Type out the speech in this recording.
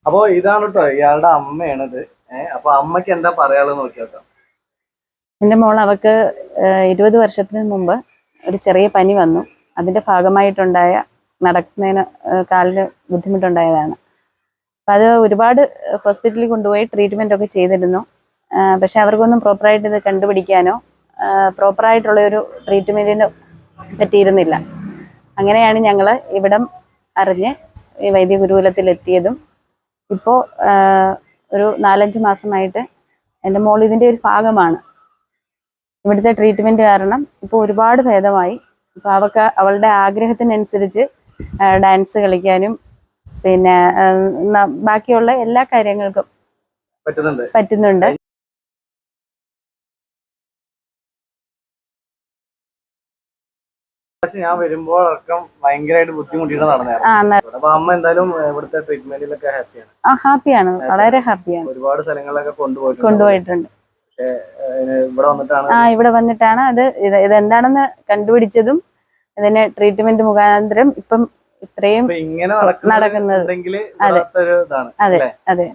അപ്പൊ ഇതാണ് കേട്ടോ ഇയാളുടെ അമ്മയാണിത്. അപ്പൊ അമ്മയ്ക്ക് എന്താ പറയാനുള്ളത് നോക്കിയോട്ടോ. എൻ്റെ മോൾ അവൾക്ക് 20 വർഷത്തിന് മുമ്പ് ഒരു ചെറിയ പനി വന്നു. അതിന്റെ ഭാഗമായിട്ടുണ്ടായ നടക്കുന്നതിന് കാലിന് ബുദ്ധിമുട്ടുണ്ടായതാണ്. അപ്പം അത് ഒരുപാട് ഹോസ്പിറ്റലിൽ കൊണ്ടുപോയി ട്രീറ്റ്മെന്റ് ഒക്കെ ചെയ്തിരുന്നു. പക്ഷെ അവർക്കൊന്നും പ്രോപ്പറായിട്ട് ഇത് കണ്ടുപിടിക്കാനോ പ്രോപ്പറായിട്ടുള്ളൊരു ട്രീറ്റ്മെന്റിന് പറ്റിയിരുന്നില്ല. അങ്ങനെയാണ് ഞങ്ങൾ ഇവിടം അറിഞ്ഞ് ഈ വൈദ്യഗുരുകുലത്തിൽ എത്തിയതും. ഇപ്പോൾ ഒരു 4-5 മാസമായിട്ട് എൻ്റെ മോൾ ഇതിൻ്റെ ഒരു ഭാഗമാണ്. ഇവിടുത്തെ ട്രീറ്റ്മെന്റ് കാരണം ഇപ്പോൾ ഒരുപാട് ഭേദമായി. ഇപ്പോൾ അവളുടെ ആഗ്രഹത്തിനനുസരിച്ച് ഡാൻസ് കളിക്കാനും പിന്നെ ബാക്കിയുള്ള എല്ലാ കാര്യങ്ങൾക്കും പറ്റുന്നുണ്ട്. പക്ഷെ ഞാൻ വരുമ്പോഴൊക്കെ ഭയങ്കരമായിട്ട് ബുദ്ധിമുട്ടിയിട്ട് നടന്നായിരുന്നു. അപ്പൊ അമ്മ എന്തായാലും ഇവിടുത്തെ ട്രീറ്റ്മെന്റിലൊക്കെ ഹാപ്പിയാണ്? ഹാപ്പിയാണ്, വളരെ ഹാപ്പിയാണ്. ഒരുപാട് സ്ഥലങ്ങളിലൊക്കെ കൊണ്ടുപോയിട്ടുണ്ട്. ഇവിടെ വന്നിട്ടാണ് ഇതെന്താണെന്ന് കണ്ടുപിടിച്ചതും ഇതിന് ട്രീറ്റ്മെന്റ് മുഖാന്തരം ഇപ്പം ഇത്രയും ഇങ്ങനെ നടക്കുന്നത്. അതെ അതെ.